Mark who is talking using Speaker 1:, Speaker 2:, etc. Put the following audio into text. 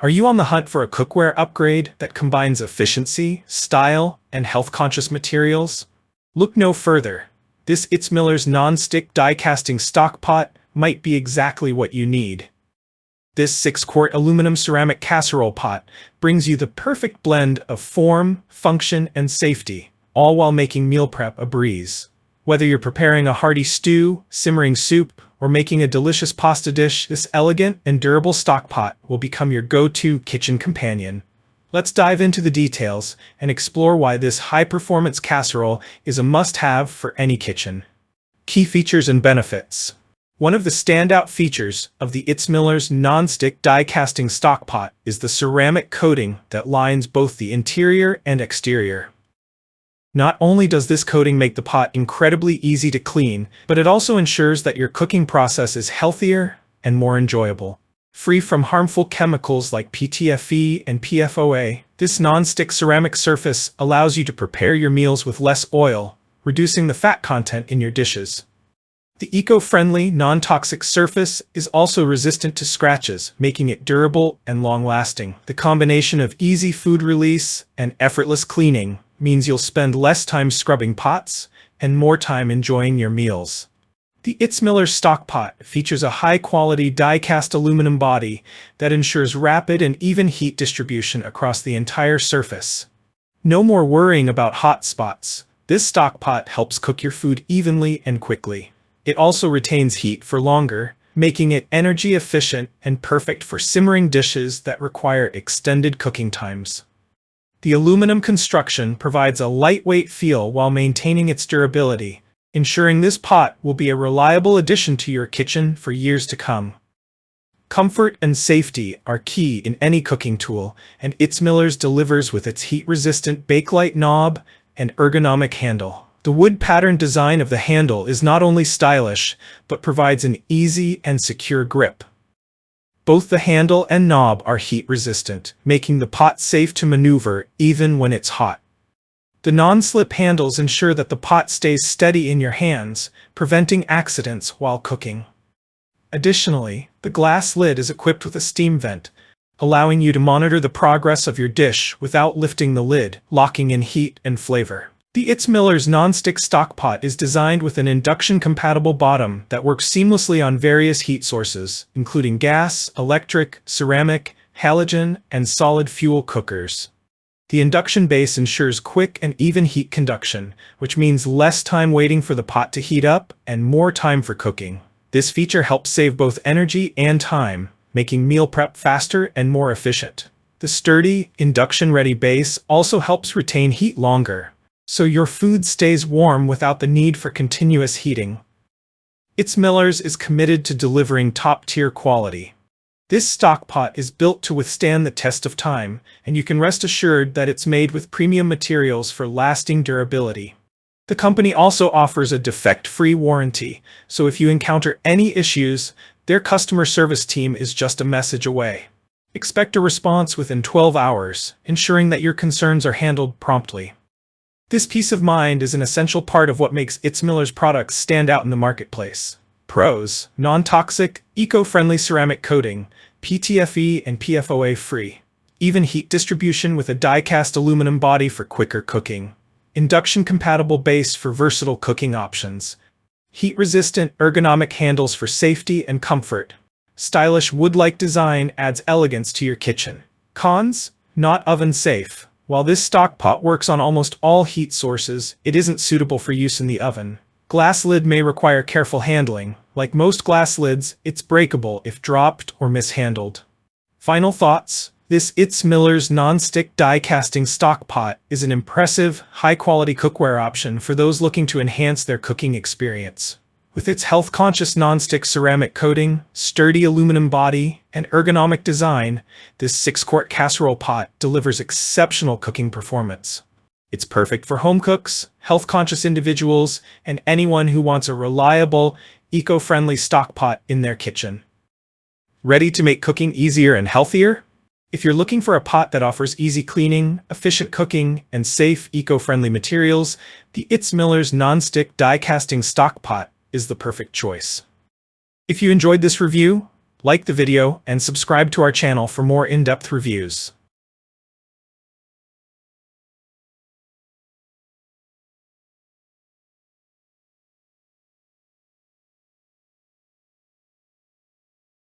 Speaker 1: Are you on the hunt for a cookware upgrade that combines efficiency, style, and health-conscious materials? Look no further. This ItsMillers non-stick die-casting stock pot might be exactly what you need. This 6-quart aluminum ceramic casserole pot brings you the perfect blend of form, function, and safety, all while making meal prep a breeze. Whether you're preparing a hearty stew, simmering soup, or making a delicious pasta dish, this elegant and durable stock pot will become your go-to kitchen companion. Let's dive into the details and explore why this high-performance casserole is a must-have for any kitchen. Key features and benefits. One of the standout features of the ItsMillers non-stick die-casting stock pot is the ceramic coating that lines both the interior and exterior. Not only does this coating make the pot incredibly easy to clean, but it also ensures that your cooking process is healthier and more enjoyable. Free from harmful chemicals like PTFE and PFOA, this non-stick ceramic surface allows you to prepare your meals with less oil, reducing the fat content in your dishes. The eco-friendly, non-toxic surface is also resistant to scratches, making it durable and long-lasting. The combination of easy food release and effortless cleaning means you'll spend less time scrubbing pots and more time enjoying your meals. The ItsMillers stock pot features a high-quality die-cast aluminum body that ensures rapid and even heat distribution across the entire surface. No more worrying about hot spots. This stock pot helps cook your food evenly and quickly. It also retains heat for longer, making it energy efficient and perfect for simmering dishes that require extended cooking times. The aluminum construction provides a lightweight feel while maintaining its durability, ensuring this pot will be a reliable addition to your kitchen for years to come. Comfort and safety are key in any cooking tool, and ItsMillers delivers with its heat-resistant bakelite knob and ergonomic handle. The wood pattern design of the handle is not only stylish, but provides an easy and secure grip. Both the handle and knob are heat-resistant, making the pot safe to maneuver even when it's hot. The non-slip handles ensure that the pot stays steady in your hands, preventing accidents while cooking. Additionally, the glass lid is equipped with a steam vent, allowing you to monitor the progress of your dish without lifting the lid, locking in heat and flavor. The ItsMillers non-stick stock pot is designed with an induction-compatible bottom that works seamlessly on various heat sources, including gas, electric, ceramic, halogen, and solid fuel cookers. The induction base ensures quick and even heat conduction, which means less time waiting for the pot to heat up and more time for cooking. This feature helps save both energy and time, making meal prep faster and more efficient. The sturdy, induction-ready base also helps retain heat longer, so your food stays warm without the need for continuous heating. ItsMillers is committed to delivering top-tier quality. This stock pot is built to withstand the test of time, and you can rest assured that it's made with premium materials for lasting durability. The company also offers a defect-free warranty, so if you encounter any issues, their customer service team is just a message away. Expect a response within 12 hours, ensuring that your concerns are handled promptly. This peace of mind is an essential part of what makes ItsMillers products stand out in the marketplace. Pros: non-toxic, eco-friendly ceramic coating, PTFE and PFOA free. Even heat distribution with a die-cast aluminum body for quicker cooking. Induction-compatible base for versatile cooking options. Heat-resistant, ergonomic handles for safety and comfort. Stylish wood-like design adds elegance to your kitchen. Cons: not oven-safe. While this stock pot works on almost all heat sources, it isn't suitable for use in the oven. Glass lid may require careful handling. Like most glass lids, it's breakable if dropped or mishandled. Final thoughts: this ItsMillers non-stick die-casting stock pot is an impressive, high-quality cookware option for those looking to enhance their cooking experience. With its health-conscious non-stick ceramic coating, sturdy aluminum body, and ergonomic design, this 6-quart casserole pot delivers exceptional cooking performance. It's perfect for home cooks, health-conscious individuals, and anyone who wants a reliable, eco-friendly stock pot in their kitchen. Ready to make cooking easier and healthier? If you're looking for a pot that offers easy cleaning, efficient cooking, and safe, eco-friendly materials, the ItsMillers non-stick die-casting stock pot is the perfect choice. If you enjoyed this review, Like the video and subscribe to our channel for more in-depth reviews.